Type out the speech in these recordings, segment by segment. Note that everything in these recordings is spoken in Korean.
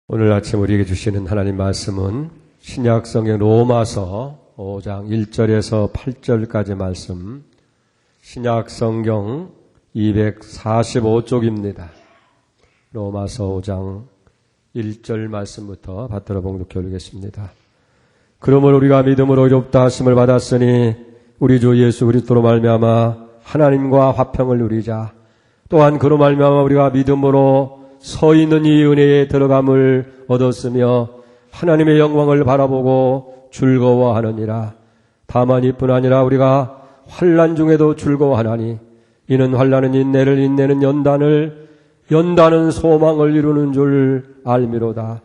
오늘 아침 우리에게 주시는 하나님 말씀은 신약성경 로마서 5장 1절에서 8절까지 말씀, 신약성경 245쪽입니다. 로마서 5장 1절 말씀부터 받들어 봉독해 올리겠습니다. 그러므로 우리가 믿음으로 의롭다 하심을 받았으니 우리 주 예수 그리스도로 말미암아 하나님과 화평을 누리자. 또한 그로 말미암아 우리가 믿음으로 서 있는 이 은혜에 들어감을 얻었으며 하나님의 영광을 바라보고 즐거워하느니라. 다만 이뿐 아니라 우리가 환난 중에도 즐거워하나니 이는 환난은 인내를, 인내는 연단은 소망을 이루는 줄 알미로다.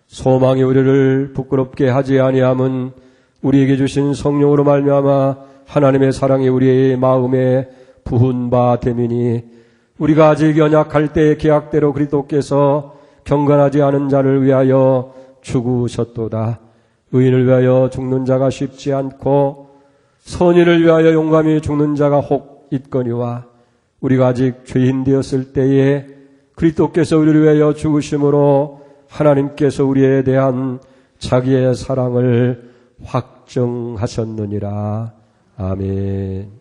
소망이 우리를 부끄럽게 하지 아니함은 우리에게 주신 성령으로 말미암아 하나님의 사랑이 우리의 마음에 부은 바 됨이니 우리가 아직 연약할 때의 계약대로 그리스도께서 경건하지 않은 자를 위하여 죽으셨도다. 의인을 위하여 죽는 자가 쉽지 않고 선인을 위하여 용감히 죽는 자가 혹 있거니와 우리가 아직 죄인 되었을 때에 그리스도께서 우리를 위하여 죽으심으로 하나님께서 우리에 대한 자기의 사랑을 확정하셨느니라. 아멘.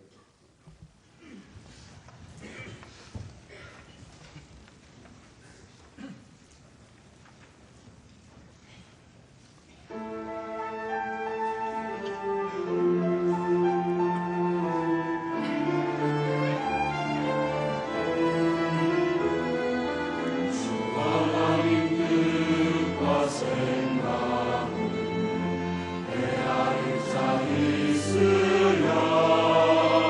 있으려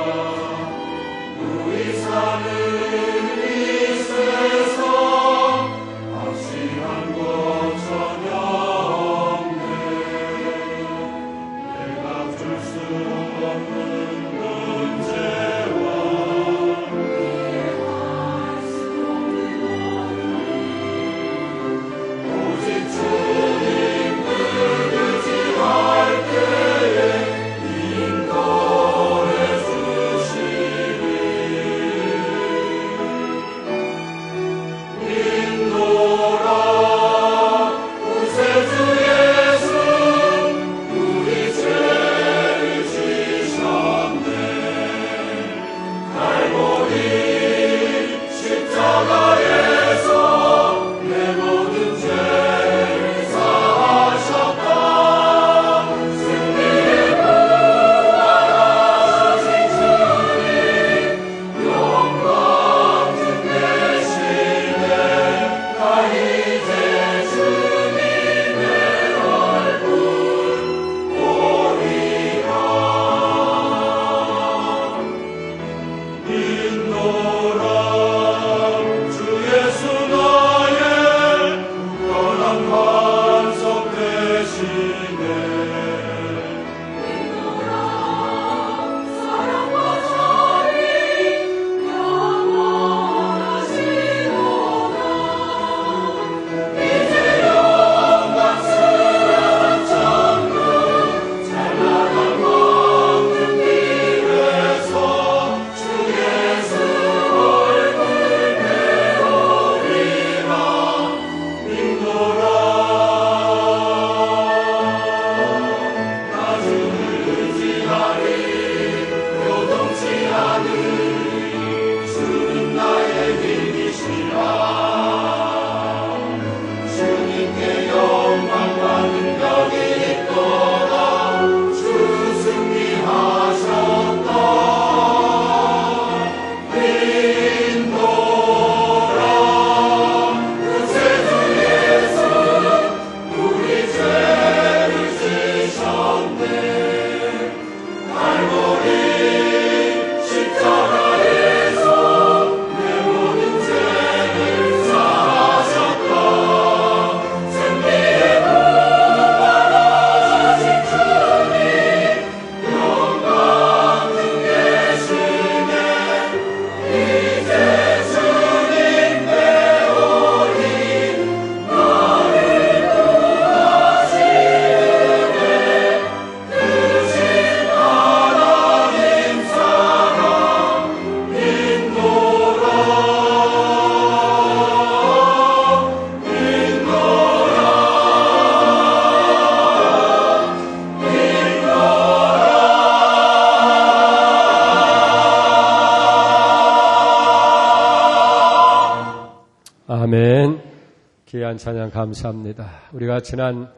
귀한 찬양 감사합니다. 우리가 지난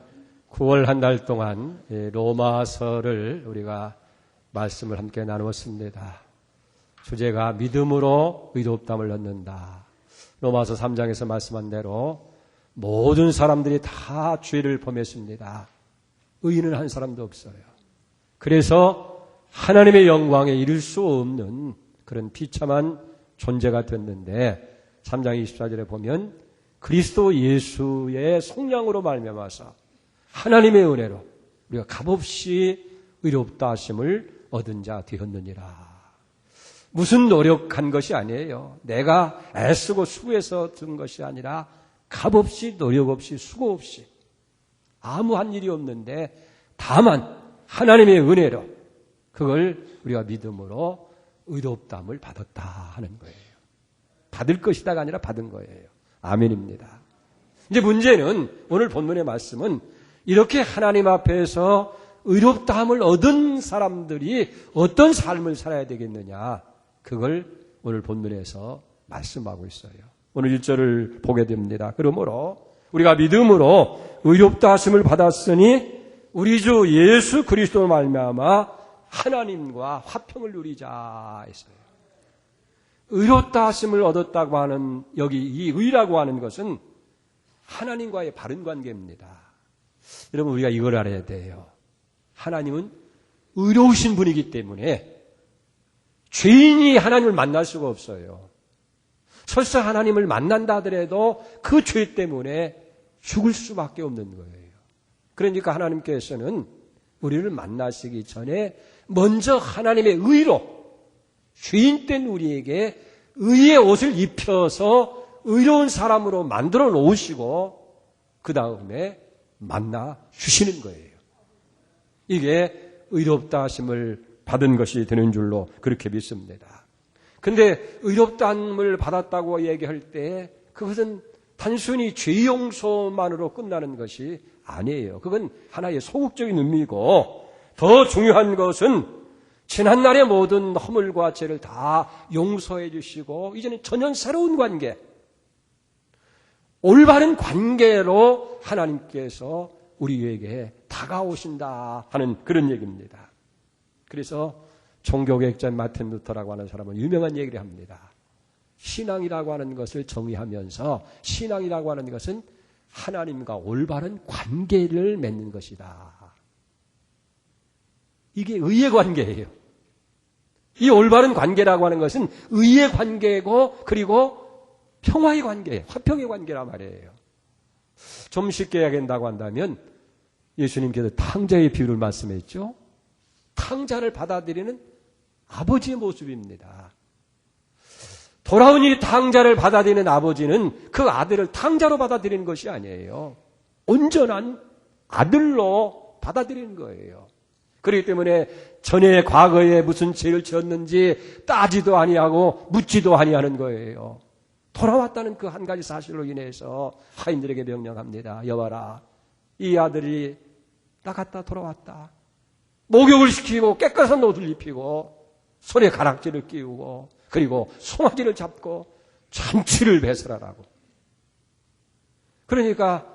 9월 한 달 동안 로마서를 우리가 말씀을 함께 나누었습니다. 주제가 믿음으로 의롭다함을 얻는다. 로마서 3장에서 말씀한 대로 모든 사람들이 다 죄를 범했습니다. 의인은 한 사람도 없어요. 그래서 하나님의 영광에 이를 수 없는 그런 비참한 존재가 됐는데 3장 24절에 보면 그리스도 예수의 속량으로 말미암아서 하나님의 은혜로 우리가 값없이 의롭다 하심을 얻은 자 되었느니라. 무슨 노력한 것이 아니에요. 내가 애쓰고 수고해서 든 것이 아니라 값없이 노력 없이 수고 없이 아무한 일이 없는데 다만 하나님의 은혜로 그걸 우리가 믿음으로 의롭다함을 받았다 하는 거예요. 받을 것이다가 아니라 받은 거예요. 아멘입니다. 이제 문제는 오늘 본문의 말씀은 이렇게 하나님 앞에서 의롭다함을 얻은 사람들이 어떤 삶을 살아야 되겠느냐, 그걸 오늘 본문에서 말씀하고 있어요. 오늘 1절을 보게 됩니다. 그러므로 우리가 믿음으로 의롭다 하심을 받았으니 우리 주 예수 그리스도로 말미암아 하나님과 화평을 누리자 했어요. 의롭다 하심을 얻었다고 하는 여기 이 의라고 하는 것은 하나님과의 바른 관계입니다. 여러분, 우리가 이걸 알아야 돼요. 하나님은 의로우신 분이기 때문에 죄인이 하나님을 만날 수가 없어요. 설사 하나님을 만난다 하더라도 그 죄 때문에 죽을 수밖에 없는 거예요. 그러니까 하나님께서는 우리를 만나시기 전에 먼저 하나님의 의로 죄인된 우리에게 의의 옷을 입혀서 의로운 사람으로 만들어 놓으시고 그 다음에 만나 주시는 거예요. 이게 의롭다 하심을 받은 것이 되는 줄로 그렇게 믿습니다. 근데 의롭다함을 받았다고 얘기할 때 그것은 단순히 죄 용서만으로 끝나는 것이 아니에요. 그건 하나의 소극적인 의미고 더 중요한 것은 지난날의 모든 허물과 죄를 다 용서해 주시고 이제는 전혀 새로운 관계, 올바른 관계로 하나님께서 우리에게 다가오신다 하는 그런 얘기입니다. 그래서 종교개혁자 마틴 루터라고 하는 사람은 유명한 얘기를 합니다. 신앙이라고 하는 것을 정의하면서 신앙이라고 하는 것은 하나님과 올바른 관계를 맺는 것이다. 이게 의의 관계예요. 이 올바른 관계라고 하는 것은 의의 관계고 그리고 평화의 관계예요. 화평의 관계란 말이에요. 좀 쉽게 이야기한다고 한다면 예수님께서 탕자의 비유를 말씀했죠. 탕자를 받아들이는 아버지의 모습입니다. 돌아온 이 탕자를 받아들이는 아버지는 그 아들을 탕자로 받아들이는 것이 아니에요. 온전한 아들로 받아들이는 거예요. 그렇기 때문에 전에 과거에 무슨 죄를 지었는지 따지도 아니하고 묻지도 아니하는 거예요. 돌아왔다는 그 한 가지 사실로 인해서 하인들에게 명령합니다. 여봐라, 이 아들이 나갔다 돌아왔다. 목욕을 시키고 깨끗한 옷을 입히고 손에 가락지를 끼우고 그리고 송아지를 잡고 잔치를 배설하라고. 그러니까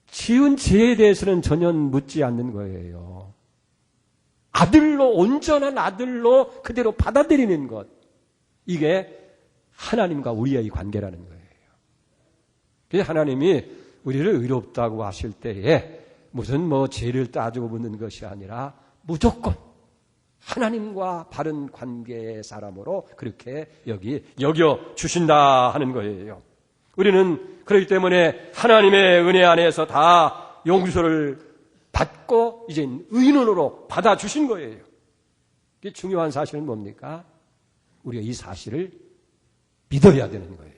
지은 죄에 대해서는 전혀 묻지 않는 거예요. 아들로, 온전한 아들로 그대로 받아들이는 것, 이게 하나님과 우리의 관계라는 거예요. 그래서 하나님이 우리를 의롭다고 하실 때에 무슨 죄를 따지고 묻는 것이 아니라 무조건 하나님과 바른 관계의 사람으로 그렇게 여겨 주신다 하는 거예요. 우리는 그렇기 때문에 하나님의 은혜 안에서 다 용서를 받고 이제 의인으로 받아주신 거예요. 이게 중요한 사실은 뭡니까? 우리가 이 사실을 믿어야 되는 거예요.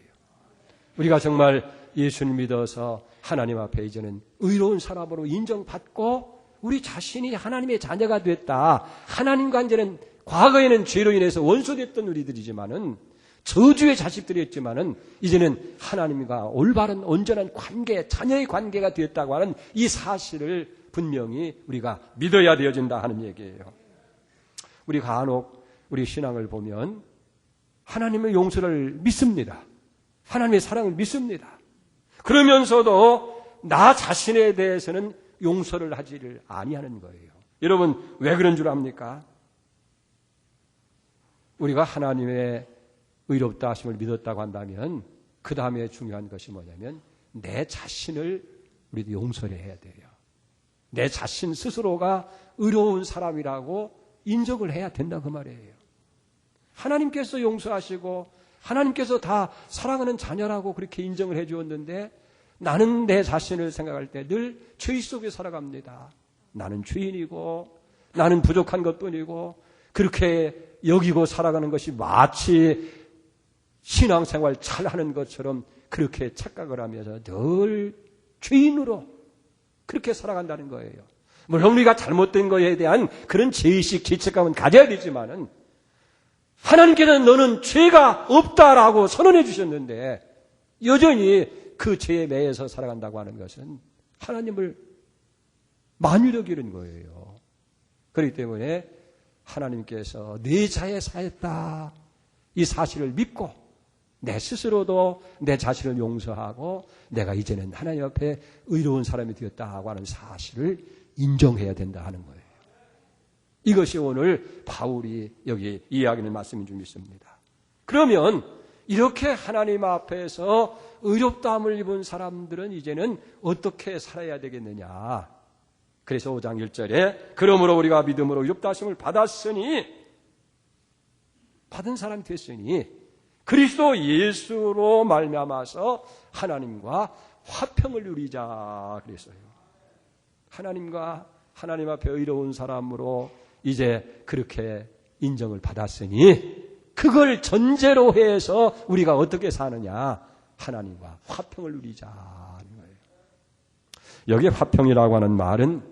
우리가 정말 예수를 믿어서 하나님 앞에 이제는 의로운 사람으로 인정받고 우리 자신이 하나님의 자녀가 됐다. 하나님과 이제는 과거에는 죄로 인해서 원수됐던 우리들이지만은 저주의 자식들이었지만은 이제는 하나님과 올바른 온전한 관계, 자녀의 관계가 되었다고 하는 이 사실을 분명히 우리가 믿어야 되어진다 하는 얘기예요. 우리 간혹 우리 신앙을 보면 하나님의 용서를 믿습니다. 하나님의 사랑을 믿습니다. 그러면서도 나 자신에 대해서는 용서를 하지를 아니하는 거예요. 여러분, 왜 그런 줄 압니까? 우리가 하나님의 의롭다 하심을 믿었다고 한다면 그 다음에 중요한 것이 뭐냐면 내 자신을 우리도 용서를 해야 돼요. 내 자신 스스로가 의로운 사람이라고 인정을 해야 된다 그 말이에요. 하나님께서 용서하시고 하나님께서 다 사랑하는 자녀라고 그렇게 인정을 해 주었는데 나는 내 자신을 생각할 때 늘 죄 속에 살아갑니다. 나는 죄인이고 나는 부족한 것뿐이고 그렇게 여기고 살아가는 것이 마치 신앙생활 잘하는 것처럼 그렇게 착각을 하면서 늘 죄인으로 그렇게 살아간다는 거예요. 물론 우리가 잘못된 것에 대한 그런 죄의식, 죄책감은 가져야 되지만은 하나님께서는 너는 죄가 없다라고 선언해 주셨는데 여전히 그 죄에 매여서 살아간다고 하는 것은 하나님을 만유로 기른 거예요. 그렇기 때문에 하나님께서 네 자에 사했다 이 사실을 믿고 내 스스로도 내 자신을 용서하고 내가 이제는 하나님 앞에 의로운 사람이 되었다고 하는 사실을 인정해야 된다 하는 거예요. 이것이 오늘 바울이 여기 이야기하는 말씀인 줄 믿습니다. 그러면 이렇게 하나님 앞에서 의롭다함을 입은 사람들은 이제는 어떻게 살아야 되겠느냐. 그래서 5장 1절에 그러므로 우리가 믿음으로 의롭다 하심을 받았으니 받은 사람이 됐으니 그리스도 예수로 말미암아서 하나님과 화평을 누리자 그랬어요. 하나님과 하나님 앞에 의로운 사람으로 이제 그렇게 인정을 받았으니 그걸 전제로 해서 우리가 어떻게 사느냐. 하나님과 화평을 누리자는 거예요. 여기 화평이라고 하는 말은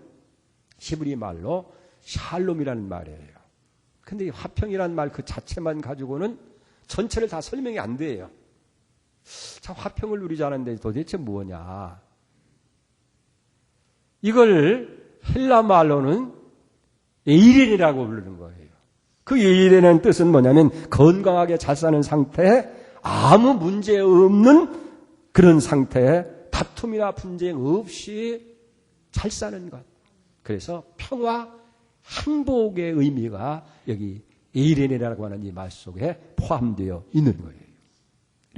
히브리 말로 샬롬이라는 말이에요. 근데 이 화평이라는 말 그 자체만 가지고는 전체를 다 설명이 안 돼요. 자, 화평을 누리자는데 도대체 뭐냐. 이걸 헬라 말로는 에이렌이라고 부르는 거예요. 그 에이렌의 뜻은 뭐냐면 건강하게 잘 사는 상태, 아무 문제 없는 그런 상태에 다툼이나 분쟁 없이 잘 사는 것. 그래서 평화, 행복의 의미가 여기 에이렌이라고 하는 이 말 속에 포함되어 있는 거예요.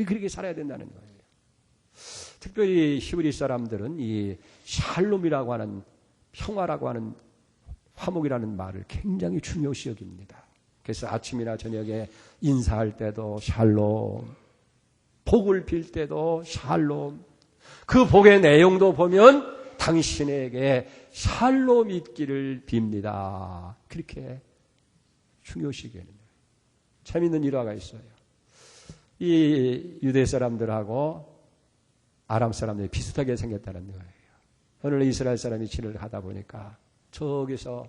그렇게 살아야 된다는 거예요. 특별히 히브리 사람들은 이 샬롬이라고 하는 평화라고 하는 화목이라는 말을 굉장히 중요시 여깁니다. 그래서 아침이나 저녁에 인사할 때도 샬롬, 복을 빌 때도 샬롬, 그 복의 내용도 보면 당신에게 샬롬 있기를 빕니다. 그렇게 중요시 여기는 거예요. 재미있는 일화가 있어요. 이 유대 사람들하고 아람 사람들이 비슷하게 생겼다는 거예요. 어느 이스라엘 사람이 길을 가다 보니까 저기서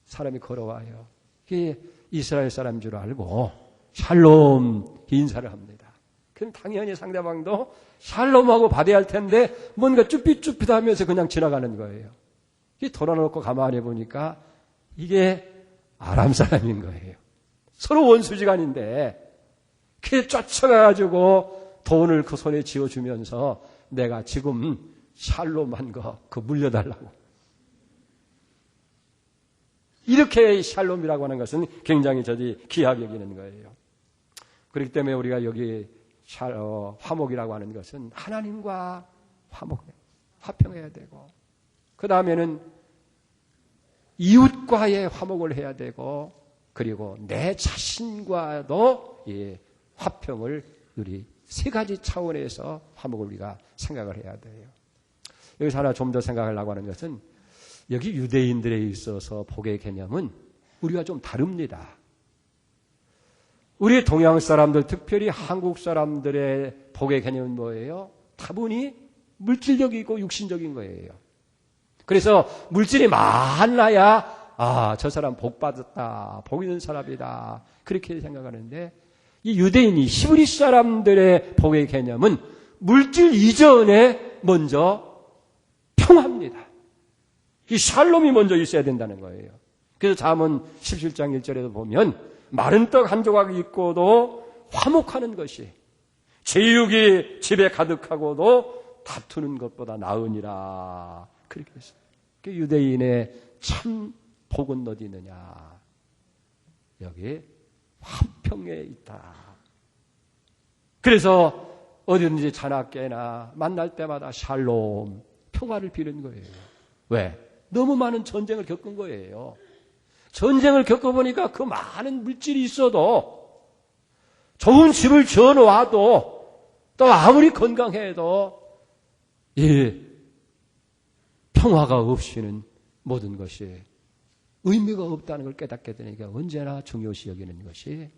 사람이 걸어와요. 이게 이스라엘 사람인 줄 알고 샬롬 인사를 합니다. 그럼 당연히 상대방도 샬롬하고 받아야 할 텐데 뭔가 쭈삣쭈삣하면서 그냥 지나가는 거예요. 이게 돌아놓고 가만히 보니까 이게 아람 사람인 거예요. 서로 원수지간인데 그게 쫓아가가지고 돈을 그 손에 쥐어주면서 내가 지금 샬롬한 거 그거 물려달라고. 이렇게 샬롬이라고 하는 것은 굉장히 저기 귀하게 여기는 거예요. 그렇기 때문에 우리가 여기 화목이라고 하는 것은 하나님과 화평해야 되고 그 다음에는 이웃과의 화목을 해야 되고 그리고 내 자신과도 이 화평을 우리 세 가지 차원에서 화목을 우리가 생각을 해야 돼요. 여기서 하나 좀 더 생각하려고 하는 것은 여기 유대인들에 있어서 복의 개념은 우리가 좀 다릅니다. 우리 동양 사람들, 특별히 한국 사람들의 복의 개념은 뭐예요? 다분히 물질적이고 육신적인 거예요. 그래서 물질이 많아야 저 사람 복 받았다, 복 있는 사람이다 그렇게 생각하는데 이 유대인이 히브리 사람들의 복의 개념은 물질 이전에 먼저 평화입니다. 이 샬롬이 먼저 있어야 된다는 거예요. 그래서 잠언 17장 1절에도 보면 마른 떡 한 조각 있고도 화목하는 것이 제육이 집에 가득하고도 다투는 것보다 나으니라. 그렇게 했어요. 그 유대인의 참 복은 어디 있느냐? 여기 화평에 있다. 그래서 어디든지 자나깨나 만날 때마다 샬롬, 평화를 비는 거예요. 왜? 너무 많은 전쟁을 겪은 거예요. 전쟁을 겪어보니까 그 많은 물질이 있어도, 좋은 집을 지어놓아도, 또 아무리 건강해도 이 평화가 없이는 모든 것이 의미가 없다는 걸 깨닫게 되니까 언제나 중요시 여기는 것이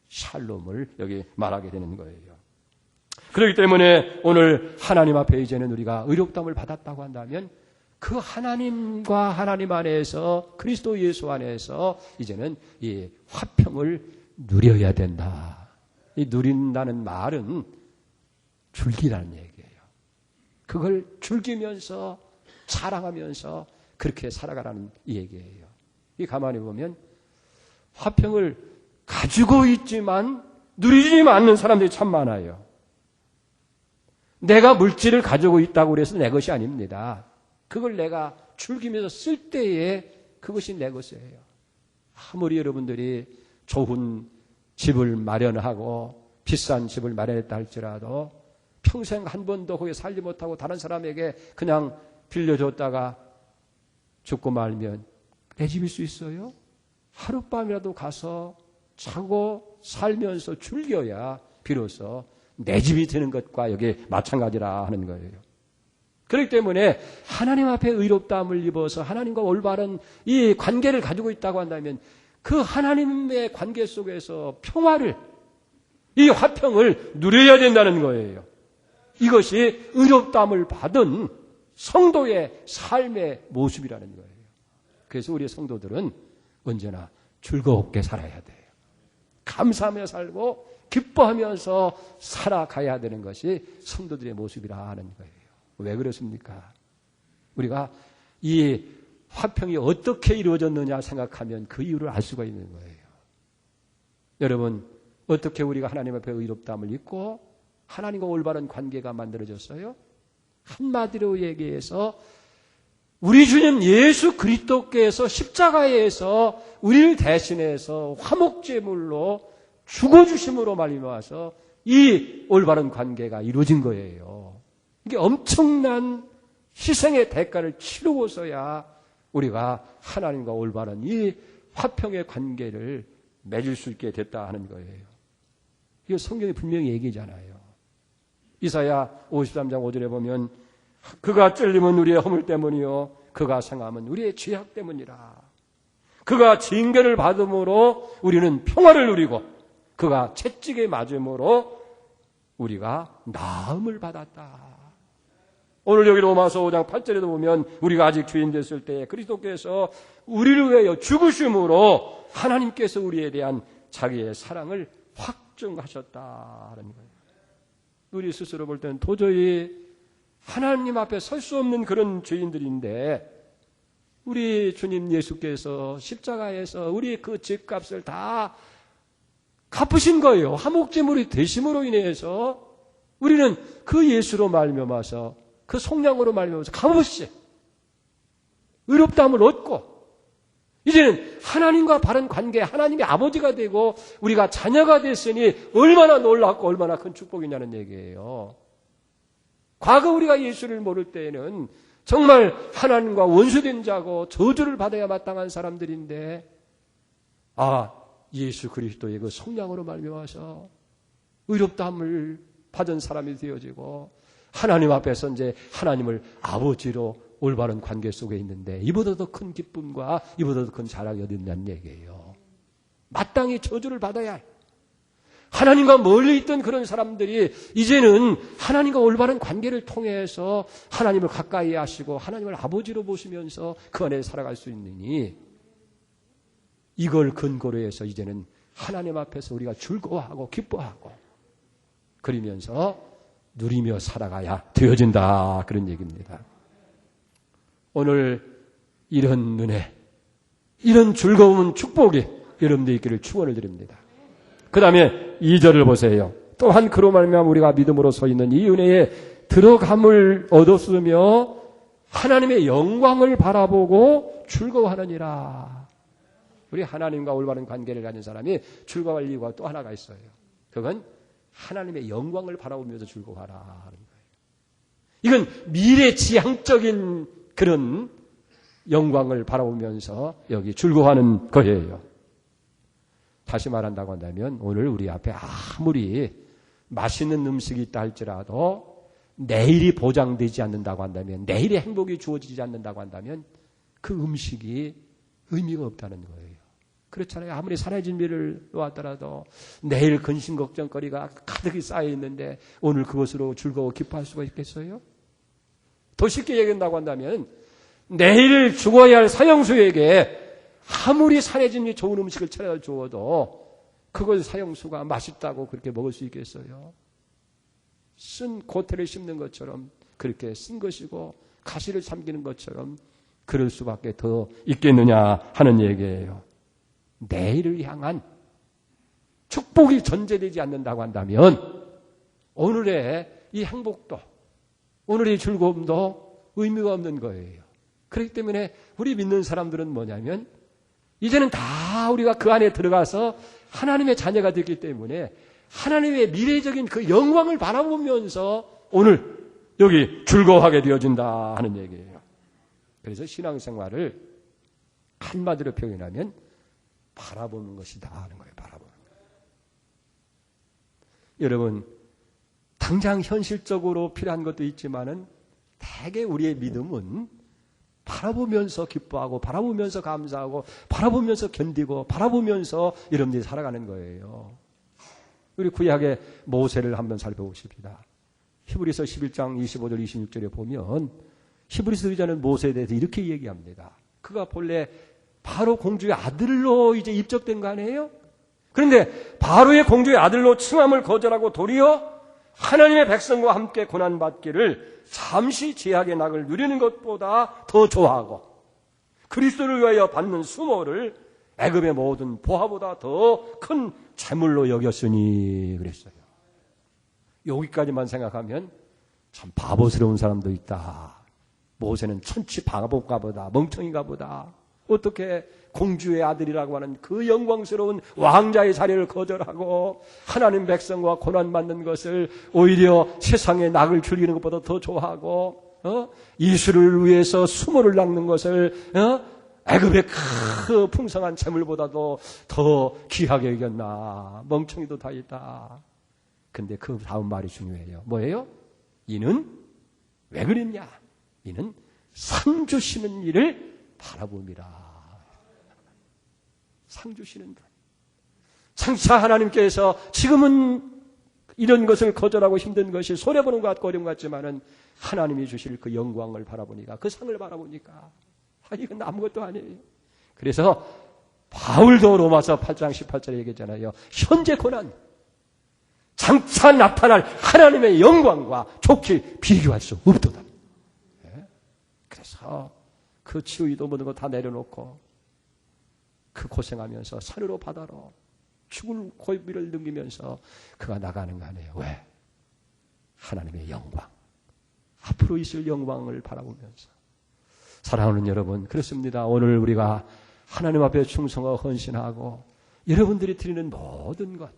샬롬을 여기 말하게 되는 거예요. 그렇기 때문에 오늘 하나님 앞에 이제는 우리가 의롭다함을 받았다고 한다면 그 하나님과 하나님 안에서, 그리스도 예수 안에서 이제는 이 화평을 누려야 된다. 이 누린다는 말은 즐기라는 얘기예요. 그걸 즐기면서 자랑하면서 그렇게 살아가라는 이 얘기예요. 이 가만히 보면 화평을 가지고 있지만 누리지 않는 사람들이 참 많아요. 내가 물질을 가지고 있다고 해서 내 것이 아닙니다. 그걸 내가 즐기면서 쓸 때에 그것이 내 것이에요. 아무리 여러분들이 좋은 집을 마련하고 비싼 집을 마련했다 할지라도 평생 한 번도 거기에 살지 못하고 다른 사람에게 그냥 빌려줬다가 죽고 말면 내 집일 수 있어요? 하룻밤이라도 가서 자고 살면서 즐겨야 비로소 내 집이 되는 것과 여기 마찬가지라 하는 거예요. 그렇기 때문에 하나님 앞에 의롭다함을 입어서 하나님과 올바른 이 관계를 가지고 있다고 한다면 그 하나님의 관계 속에서 평화를, 이 화평을 누려야 된다는 거예요. 이것이 의롭다함을 받은 성도의 삶의 모습이라는 거예요. 그래서 우리 성도들은 언제나 즐겁게 살아야 돼요. 감사하며 살고 기뻐하면서 살아가야 되는 것이 성도들의 모습이라는 거예요. 왜 그렇습니까? 우리가 이 화평이 어떻게 이루어졌느냐 생각하면 그 이유를 알 수가 있는 거예요. 여러분, 어떻게 우리가 하나님 앞에 의롭다함을 입고 하나님과 올바른 관계가 만들어졌어요? 한마디로 얘기해서 우리 주님 예수 그리스도께서 십자가에서 우리를 대신해서 화목제물로 죽어주심으로 말미암아서 이 올바른 관계가 이루어진 거예요. 이게 엄청난 희생의 대가를 치르고서야 우리가 하나님과 올바른 이 화평의 관계를 맺을 수 있게 됐다 하는 거예요. 이거 성경이 분명히 얘기잖아요. 이사야 53장 5절에 보면 그가 찔림은 우리의 허물 때문이요 그가 상함은 우리의 죄악 때문이라. 그가 징계를 받음으로 우리는 평화를 누리고 그가 채찍에 맞음으로 우리가 나음을 받았다. 오늘 여기 로마서 5장 8절에도 보면 우리가 아직 죄인 됐을 때 그리스도께서 우리를 위하여 죽으심으로 하나님께서 우리에 대한 자기의 사랑을 확증하셨다는 거예요. 우리 스스로 볼 때는 도저히 하나님 앞에 설 수 없는 그런 죄인들인데 우리 주님 예수께서 십자가에서 우리 그 죄값을 다 갚으신 거예요. 화목제물이 되심으로 인해서 우리는 그 예수로 말미암아서 그 속량으로 말미암아서 값없이 의롭다함을 얻고 이제는 하나님과 바른 관계, 하나님의 아버지가 되고 우리가 자녀가 됐으니 얼마나 놀랍고 얼마나 큰 축복이냐는 얘기예요. 과거 우리가 예수를 모를 때에는 정말 하나님과 원수된 자고 저주를 받아야 마땅한 사람들인데 예수 그리스도의 그 속량으로 말미암아서 의롭다함을 받은 사람이 되어지고 하나님 앞에서 이제 하나님을 아버지로 올바른 관계 속에 있는데 이보다 더 큰 기쁨과 이보다 더 큰 자랑이 어디 있냐는 얘기예요. 마땅히 저주를 받아야 해. 하나님과 멀리 있던 그런 사람들이 이제는 하나님과 올바른 관계를 통해서 하나님을 가까이 하시고 하나님을 아버지로 보시면서 그 안에 살아갈 수 있느니 이걸 근거로 해서 이제는 하나님 앞에서 우리가 즐거워하고 기뻐하고 그러면서 누리며 살아가야 되어진다 그런 얘기입니다. 오늘 이런 은혜, 이런 즐거운 축복이 여러분들 있기를 축원을 드립니다. 그 다음에 2절을 보세요. 또한 그로 말미암아 우리가 믿음으로 서 있는 이 은혜의 들어감을 얻었으며 하나님의 영광을 바라보고 즐거워하느니라. 우리 하나님과 올바른 관계를 가진 사람이 즐거워할 이유가 또 하나가 있어요. 그건 하나님의 영광을 바라보면서 즐거워하라 하는 거예요. 이건 미래지향적인 그런 영광을 바라보면서 여기 즐거워하는 거예요. 다시 말한다고 한다면 오늘 우리 앞에 아무리 맛있는 음식이 있다 할지라도 내일이 보장되지 않는다고 한다면, 내일의 행복이 주어지지 않는다고 한다면 그 음식이 의미가 없다는 거예요. 그렇잖아요. 아무리 산의 진미를 놓았더라도 내일 근심 걱정거리가 가득히 쌓여 있는데 오늘 그것으로 즐거워 기뻐할 수가 있겠어요? 더 쉽게 얘기한다고 한다면 내일 죽어야 할 사형수에게 아무리 산의 진미 좋은 음식을 차려 주어도 그걸 사형수가 맛있다고 그렇게 먹을 수 있겠어요? 쓴 고태를 씹는 것처럼 그렇게 쓴 것이고 가시를 삼키는 것처럼 그럴 수밖에 더 있겠느냐 하는 얘기예요. 내일을 향한 축복이 전제되지 않는다고 한다면 오늘의 이 행복도 오늘의 즐거움도 의미가 없는 거예요. 그렇기 때문에 우리 믿는 사람들은 뭐냐면 이제는 다 우리가 그 안에 들어가서 하나님의 자녀가 됐기 때문에 하나님의 미래적인 그 영광을 바라보면서 오늘 여기 즐거워하게 되어진다 하는 얘기예요. 그래서 신앙생활을 한마디로 표현하면 바라보는 것이다 하는 거예요. 바라보는 거예요. 여러분, 당장 현실적으로 필요한 것도 있지만은 대개 우리의 믿음은 바라보면서 기뻐하고 바라보면서 감사하고 바라보면서 견디고 바라보면서 여러분들이 살아가는 거예요. 우리 구약의 모세를 한번 살펴보십시다. 히브리서 11장 25절 26절에 보면 히브리서 의자는 모세에 대해서 이렇게 얘기합니다. 그가 본래 바로 공주의 아들로 이제 입적된 거 아니에요? 그런데 바로의 공주의 아들로 칭함을 거절하고 도리어 하나님의 백성과 함께 고난받기를 잠시 제약의 낙을 누리는 것보다 더 좋아하고 그리스도를 위하여 받는 수모를 애굽의 모든 보화보다 더 큰 재물로 여겼으니 그랬어요. 여기까지만 생각하면 참 바보스러운 사람도 있다. 모세는 천치 바보인가 보다, 멍청인가 보다. 어떻게 공주의 아들이라고 하는 그 영광스러운 왕자의 자리를 거절하고 하나님 백성과 고난받는 것을 오히려 세상의 낙을 즐기는 것보다 더 좋아하고 이수를 위해서 수모를 낚는 것을 애굽의 그 풍성한 재물보다도 더 귀하게 여겼나. 멍청이도 다 있다. 근데 그 다음 말이 중요해요. 뭐예요? 이는 왜 그랬냐? 이는 상 주시는 일을 바라봅니다. 상 주시는 분. 장차 하나님께서 지금은 이런 것을 거절하고 힘든 것이 손해보는 것 같고 어려운 것 같지만은 하나님이 주실 그 영광을 바라보니까 그 상을 바라보니까 이건 아무것도 아니에요. 그래서 바울도 로마서 8장 18절에 얘기했잖아요. 현재 고난, 장차 나타날 하나님의 영광과 좋게 비교할 수 없도다. 그래서 그 치유도 모든 거 다 내려놓고 그 고생하면서 산으로 바다로 죽을 고비를 넘기면서 그가 나가는 거 아니에요. 왜? 하나님의 영광, 앞으로 있을 영광을 바라보면서. 사랑하는 여러분, 그렇습니다. 오늘 우리가 하나님 앞에 충성하고 헌신하고 여러분들이 드리는 모든 것,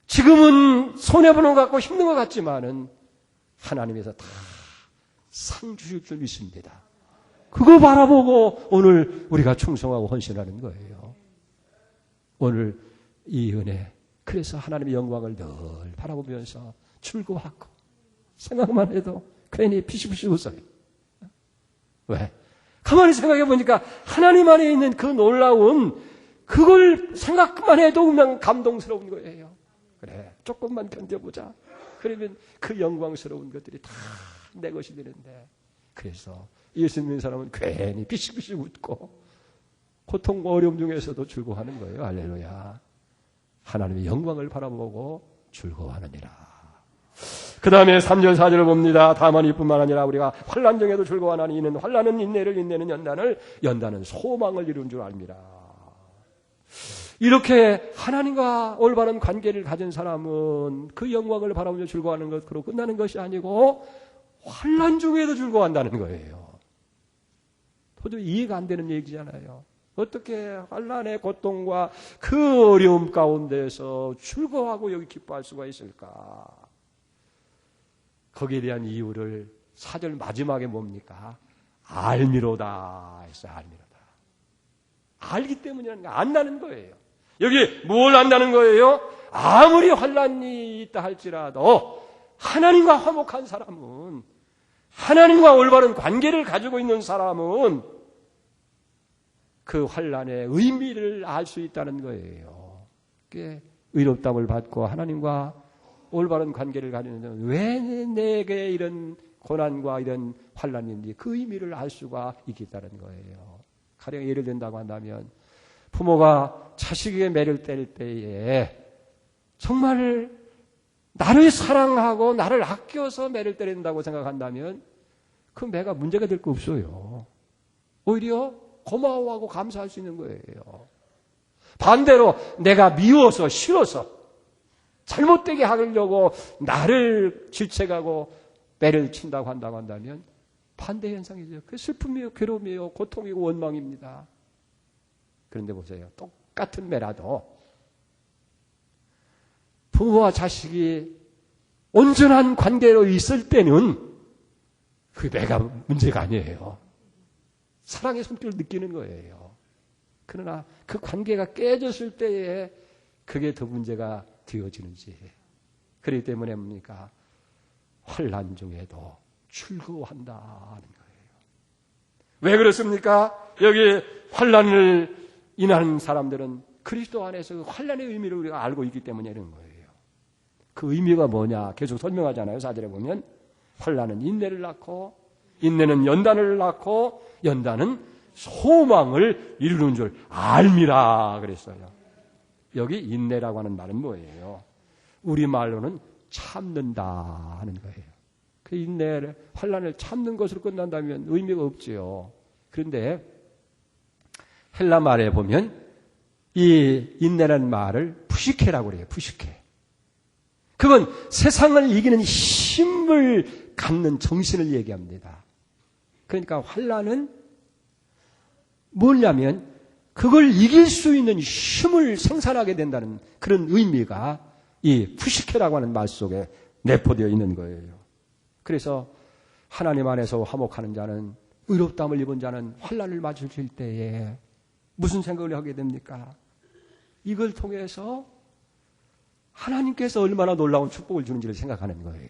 지금은 손해보는 것 같고 힘든 것 같지만은 하나님에서 다 상 주실 줄 믿습니다. 그거 바라보고 오늘 우리가 충성하고 헌신하는 거예요. 오늘 이 은혜, 그래서 하나님의 영광을 늘 바라보면서 즐거워하고 생각만 해도 괜히 피시피시 웃어요. 왜? 가만히 생각해 보니까 하나님 안에 있는 그 놀라운 그걸 생각만 해도 그냥 감동스러운 거예요. 그래, 조금만 견뎌보자. 그러면 그 영광스러운 것들이 다 내 것이 되는데. 그래서 예수 믿는 사람은 괜히 비식비식 웃고 고통과 어려움 중에서도 즐거워하는 거예요. 할렐루야. 하나님의 영광을 바라보고 즐거워하느니라. 그 다음에 3절 4절을 봅니다. 다만 이뿐만 아니라 우리가 환난 중에도 즐거워하나니 이는 환난은 인내를, 인내는 연단을, 연단은 소망을 이룬 줄 압니다. 이렇게 하나님과 올바른 관계를 가진 사람은 그 영광을 바라보며 즐거워하는 것으로 끝나는 것이 아니고 환난 중에도 즐거워한다는 거예요. 도저히 이해가 안 되는 얘기잖아요. 어떻게 환난의 고통과 그 어려움 가운데서 즐거워하고 여기 기뻐할 수가 있을까? 거기에 대한 이유를 4절 마지막에 뭡니까? 알미로다 했어요. 알미로다. 알기 때문이라는 안다는 거예요. 여기 뭘 안다는 거예요? 아무리 환난이 있다 할지라도 하나님과 화목한 사람은, 하나님과 올바른 관계를 가지고 있는 사람은 그 환난의 의미를 알 수 있다는 거예요. 그게 의롭다함을 받고 하나님과 올바른 관계를 가지는, 왜 내게 이런 고난과 이런 환난인지 그 의미를 알 수가 있겠다는 거예요. 가령 예를 든다고 한다면 부모가 자식에게 매를 때릴 때에 정말 나를 사랑하고 나를 아껴서 매를 때린다고 생각한다면 그 매가 문제가 될 거 없어요. 오히려 고마워하고 감사할 수 있는 거예요. 반대로 내가 미워서 싫어서 잘못되게 하려고 나를 질책하고 매를 친다고 한다면 반대 현상이죠. 그 슬픔이요, 괴로움이요, 고통이고 원망입니다. 그런데 보세요. 똑같은 매라도 부모와 자식이 온전한 관계로 있을 때는 그 매가 문제가 아니에요. 사랑의 손길을 느끼는 거예요. 그러나 그 관계가 깨졌을 때에 그게 더 문제가 되어지는지. 그렇기 때문에 뭡니까? 환난 중에도 즐거워한다는 거예요. 왜 그렇습니까? 여기 환난을 인하는 사람들은 그리스도 안에서 그 환난의 의미를 우리가 알고 있기 때문에 이런 거예요. 그 의미가 뭐냐? 계속 설명하잖아요. 4절에 보면 환난은 인내를 낳고, 인내는 연단을 낳고, 연단은 소망을 이루는 줄 알미라 그랬어요. 여기 인내라고 하는 말은 뭐예요? 우리말로는 참는다 하는 거예요. 그 인내를, 환난을 참는 것으로 끝난다면 의미가 없지요. 그런데 헬라 말에 보면 이 인내라는 말을 푸시케라고 그래요. 푸시케. 그건 세상을 이기는 힘을 갖는 정신을 얘기합니다. 그러니까 환난은 뭐냐면 그걸 이길 수 있는 힘을 생산하게 된다는 그런 의미가 이 푸시케라고 하는 말 속에 내포되어 있는 거예요. 그래서 하나님 안에서 화목하는 자는, 의롭다함을 입은 자는 환난을 맞을 때에 무슨 생각을 하게 됩니까? 이걸 통해서 하나님께서 얼마나 놀라운 축복을 주는지를 생각하는 거예요.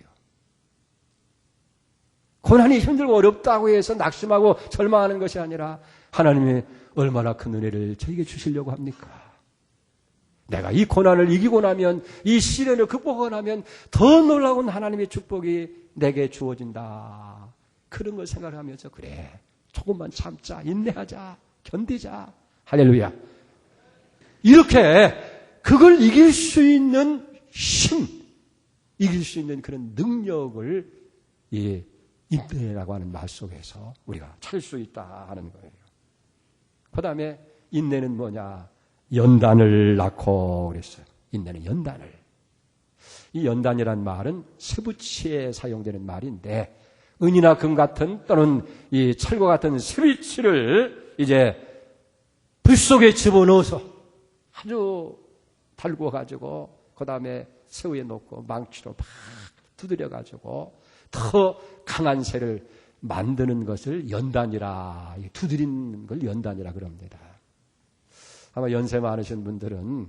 고난이 힘들고 어렵다고 해서 낙심하고 절망하는 것이 아니라 하나님이 얼마나 큰 은혜를 저에게 주시려고 합니까? 내가 이 고난을 이기고 나면, 이 시련을 극복하고 나면 더 놀라운 하나님의 축복이 내게 주어진다. 그런 걸 생각하면서 그래, 조금만 참자, 인내하자, 견디자. 할렐루야. 이렇게 그걸 이길 수 있는 힘, 이길 수 있는 그런 능력을 이 인내라고 하는 말 속에서 우리가 찾을 수 있다 하는 거예요. 그 다음에 인내는 뭐냐? 연단을 낳고 그랬어요. 인내는 연단을. 이 연단이란 말은 쇠붙이에 사용되는 말인데, 은이나 금 같은 또는 이 철과 같은 쇠붙이를 이제 불 속에 집어넣어서 아주 달구어가지고 그 다음에 새우에 넣고 망치로 막 두드려가지고 더 강한 쇠를 만드는 것을 연단이라, 두드리는 걸 연단이라 그럽니다. 아마 연세 많으신 분들은,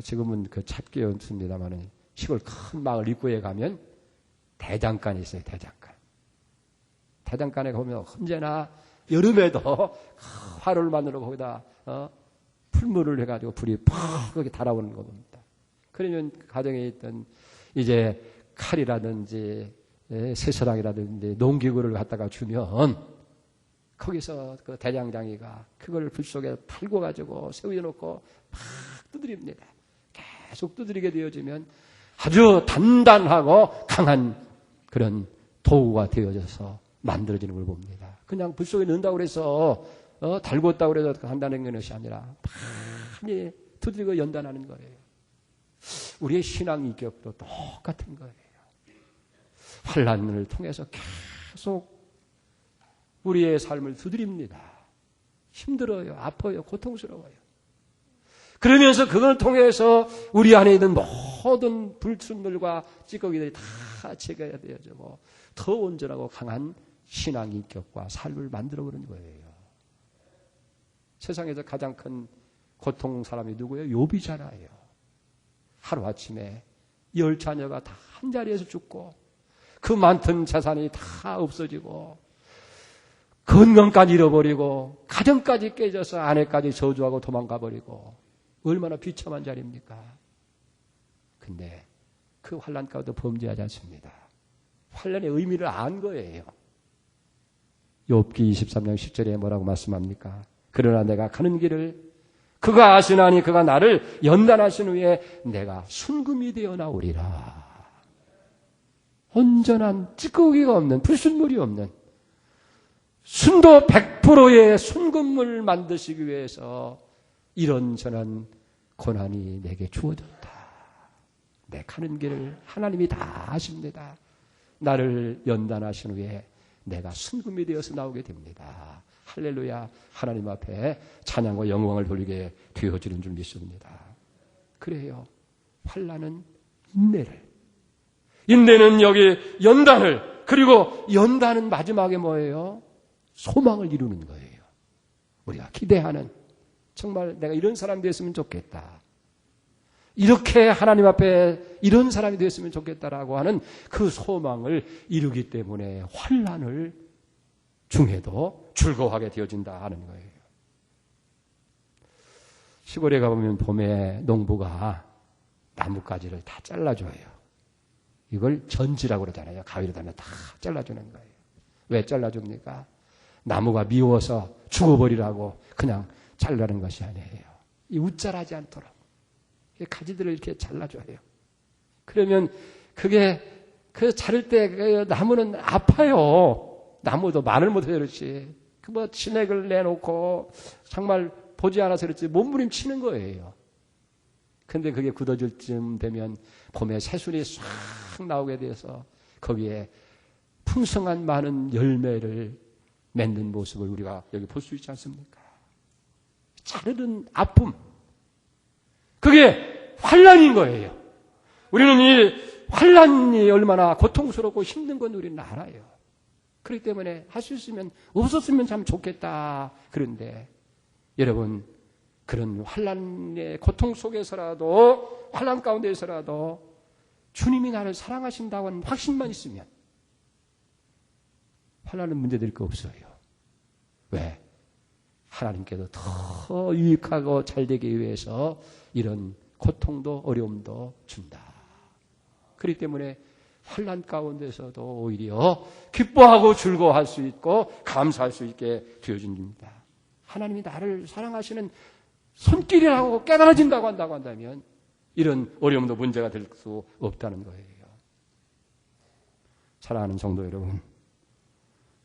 지금은 그 찾기 없습니다만 시골 큰 마을 입구에 가면 대장간이 있어요. 대장간. 대장간에 가면 언제나 여름에도 화로를 만들어 거기다 풀물을 해가지고 불이 팍 거기 달아오는 겁니다. 그러면 가정에 있던 이제 칼이라든지 새서랑이라든지 농기구를 갖다가 주면 거기서 그 대장장이가 그걸 불 속에 달고 가지고 새우에 놓고 막 두드립니다. 계속 두드리게 되어지면 아주 단단하고 강한 그런 도구가 되어져서 만들어지는 걸 봅니다. 그냥 불 속에 넣는다고 그래서 달궜다고 그래서 한다는 것이 아니라 많이 두드리고 연단하는 거예요. 우리의 신앙 인격도 똑같은 거예요. 환난을 통해서 계속 우리의 삶을 두드립니다. 힘들어요. 아파요. 고통스러워요. 그러면서 그걸 통해서 우리 안에 있는 모든 불순물과 찌꺼기들이 다 제거해야 되어지고 더 온전하고 강한 신앙 인격과 삶을 만들어버리는 거예요. 세상에서 가장 큰 고통 사람이 누구예요? 욥이잖아요. 하루아침에 10자녀가 다 한자리에서 죽고 그 많던 재산이 다 없어지고 건강까지 잃어버리고 가정까지 깨져서 아내까지 저주하고 도망가버리고 얼마나 비참한 자리입니까? 근데 그 환난 가운데 범죄하지 않습니다. 환난의 의미를 안 거예요. 욥기 23장 10절에 뭐라고 말씀합니까? 그러나 내가 가는 길을 그가 아시나니 그가 나를 연단하신 후에 내가 순금이 되어 나오리라. 온전한 찌꺼기가 없는 불순물이 없는 순도 100%의 순금을 만드시기 위해서 이런저런 고난이 내게 주어졌다. 내 가는 길을 하나님이 다 아십니다. 나를 연단하신 후에 내가 순금이 되어서 나오게 됩니다. 할렐루야. 하나님 앞에 찬양과 영광을 돌리게 되어지는 줄 믿습니다. 그래요. 환난은 인내는 여기 연단을, 그리고 연단은 마지막에 뭐예요? 소망을 이루는 거예요. 우리가 기대하는, 정말 내가 이런 사람이 됐으면 좋겠다. 이렇게 하나님 앞에 이런 사람이 됐으면 좋겠다라고 하는 그 소망을 이루기 때문에 환난을 중에도 즐거워하게 되어진다 하는 거예요. 시골에 가보면 봄에 농부가 나뭇가지를 다 잘라줘요. 이걸 전지라고 그러잖아요. 가위로 다면 다 잘라주는 거예요. 왜 잘라줍니까? 나무가 미워서 죽어버리라고 그냥 잘라는 것이 아니에요. 이 웃자라지 않도록 가지들을 이렇게 잘라줘요. 그러면 그게 그 자를 때 그 나무는 아파요. 나무도 말을 못해서 그렇지. 그 뭐 진액을 내놓고 정말 보지 않아서 그렇지 몸부림치는 거예요. 근데 그게 굳어질 쯤 되면 봄에 새순이 싹 나오게 돼서 거기에 풍성한 많은 열매를 맺는 모습을 우리가 여기 볼 수 있지 않습니까? 자르는 아픔. 그게 환난인 거예요. 우리는 이 환난이 얼마나 고통스럽고 힘든 건 우리는 알아요. 그렇기 때문에 할 수 있으면 없었으면 참 좋겠다. 그런데 여러분, 그런 환난의 고통 속에서라도, 환난 가운데서라도 주님이 나를 사랑하신다고 하는 확신만 있으면 환난은 문제될 거 없어요. 왜? 하나님께도 더 유익하고 잘 되기 위해서 이런 고통도 어려움도 준다. 그렇기 때문에 환난 가운데서도 오히려 기뻐하고 즐거워할 수 있고 감사할 수 있게 되어진 겁니다. 하나님이 나를 사랑하시는 손길이라고 깨달아진다고 한다면 이런 어려움도 문제가 될 수 없다는 거예요. 사랑하는 성도 여러분,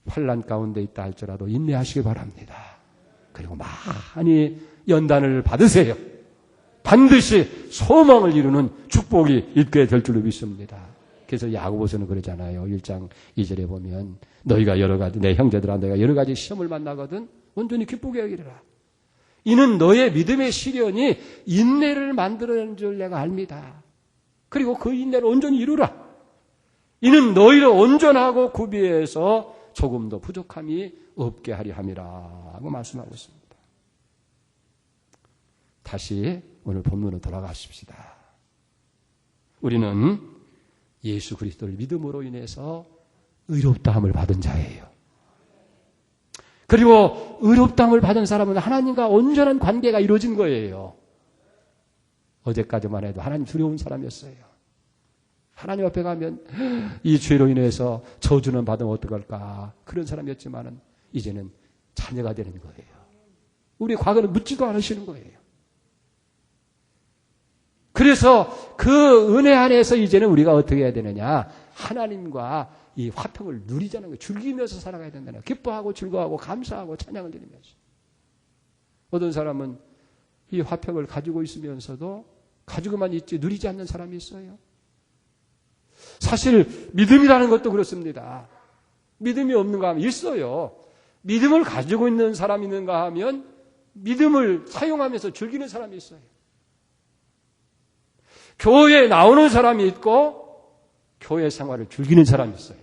환난 가운데 있다 할지라도 인내하시기 바랍니다. 그리고 많이 연단을 받으세요. 반드시 소망을 이루는 축복이 있게 될 줄로 믿습니다. 그래서 야고보서는 그러잖아요. 1장 2절에 보면 너희가 여러 가지, 내 형제들아 내가 여러 가지 시험을 만나거든 온전히 기쁘게 여기리라. 이는 너의 믿음의 시련이 인내를 만들어내는 줄 내가 압니다. 그리고 그 인내를 온전히 이루라. 이는 너희를 온전하고 구비해서 조금도 부족함이 없게 하려 함이라 하고 말씀하고 있습니다. 다시 오늘 본문으로 돌아가십시다. 우리는 예수 그리스도를 믿음으로 인해서 의롭다함을 받은 자예요. 그리고 의롭다함을 받은 사람은 하나님과 온전한 관계가 이루어진 거예요. 어제까지만 해도 하나님 두려운 사람이었어요. 하나님 앞에 가면 이 죄로 인해서 저주는 받으면 어떡할까 그런 사람이었지만은 이제는 자녀가 되는 거예요. 우리 과거는 묻지도 않으시는 거예요. 그래서 그 은혜 안에서 이제는 우리가 어떻게 해야 되느냐? 하나님과 이 화평을 누리자는 거예요. 즐기면서 살아가야 된다는 거예요. 기뻐하고 즐거워하고 감사하고 찬양을 드리면서. 어떤 사람은 이 화평을 가지고 있으면서도 가지고만 있지 누리지 않는 사람이 있어요. 사실 믿음이라는 것도 그렇습니다. 믿음이 없는가 하면 있어요. 믿음을 가지고 있는 사람이 있는가 하면 믿음을 사용하면서 즐기는 사람이 있어요. 교회에 나오는 사람이 있고 교회 생활을 즐기는 사람이 있어요.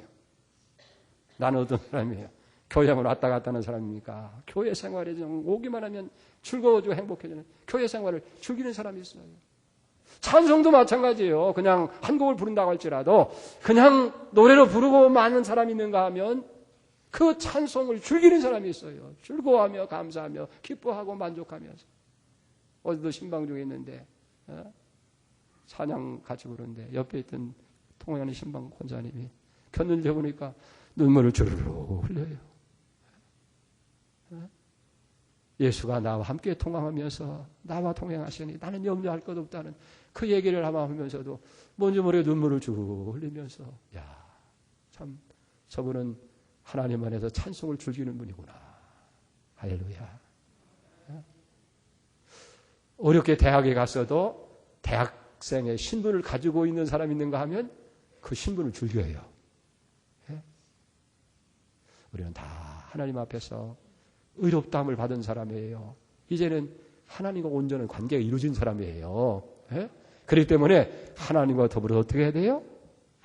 나는 어떤 사람이에요? 교회만 왔다 갔다 하는 사람입니까? 교회 생활에 좀 오기만 하면 즐거워지고 행복해지는 교회 생활을 즐기는 사람이 있어요. 찬송도 마찬가지예요. 그냥 한 곡을 부른다고 할지라도 그냥 노래로 부르고 많은 사람이 있는가 하면 그 찬송을 즐기는 사람이 있어요. 즐거워하며 감사하며 기뻐하고 만족하면서. 어제도 신방 중에 있는데 찬양 같이 부르는데 옆에 있던 통화하는 신방 권사님이 켰는데 보니까 눈물을 주르르 흘려요. 예수가 나와 함께 통화하면서 나와 동행하시니 나는 염려할 것 없다는 그 얘기를 하면서도 뭔지 모르게 눈물을 쭉 흘리면서 참 저분은 하나님 안에서 찬송을 즐기는 분이구나. 할렐루야. 어렵게 대학에 갔어도 대학생의 신분을 가지고 있는 사람이 있는가 하면 그 신분을 즐겨요. 우리는 다 하나님 앞에서 의롭다함을 받은 사람이에요. 이제는 하나님과 온전한 관계가 이루어진 사람이에요. 그렇기 때문에 하나님과 더불어 어떻게 해야 돼요?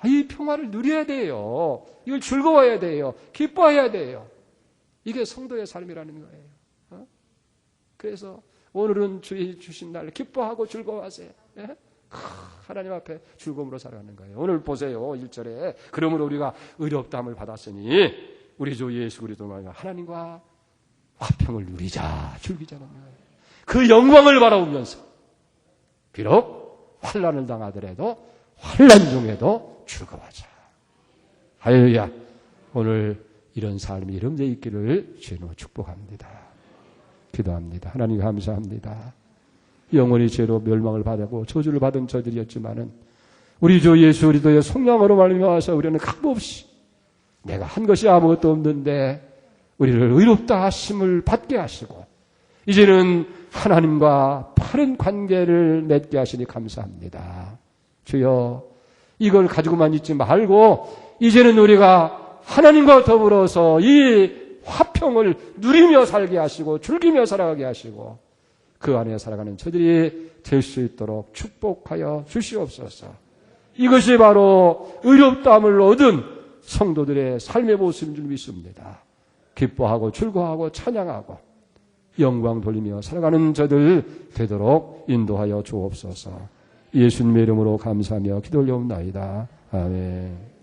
이 평화를 누려야 돼요. 이걸 즐거워해야 돼요. 기뻐해야 돼요. 이게 성도의 삶이라는 거예요. 그래서 오늘은 주의 주신 날 기뻐하고 즐거워하세요. 하나님 앞에 즐거움으로 살아가는 거예요. 오늘 보세요. 1절에 그러므로 우리가 의롭다함을 받았으니 우리 주 예수 그리스도로 하나님과 화평을 누리자, 즐기자는 거예요. 그 영광을 바라보면서 비록 환난을 당하더라도 환난 중에도 즐거워하자. 할렐루야. 오늘 이런 삶이 이름되어 있기를 주님으로 축복합니다. 기도합니다. 하나님 감사합니다. 영원히 죄로 멸망을 받고 저주를 받은 저들이었지만은 우리 주 예수 그리스도의 속량으로 말미암아서 우리는 값없이 내가 한 것이 아무것도 없는데 우리를 의롭다 하심을 받게 하시고 이제는 하나님과 바른 관계를 맺게 하시니 감사합니다. 주여 이걸 가지고만 있지 말고 이제는 우리가 하나님과 더불어서 이 화평을 누리며 살게 하시고 즐기며 살아가게 하시고 그 안에 살아가는 저들이 될 수 있도록 축복하여 주시옵소서. 이것이 바로 의롭다함을 얻은 성도들의 삶의 모습인 줄 믿습니다. 기뻐하고 즐거워하고 찬양하고 영광 돌리며 살아가는 저들 되도록 인도하여 주옵소서. 예수님의 이름으로 감사하며 기도 올려옵나이다. 아멘.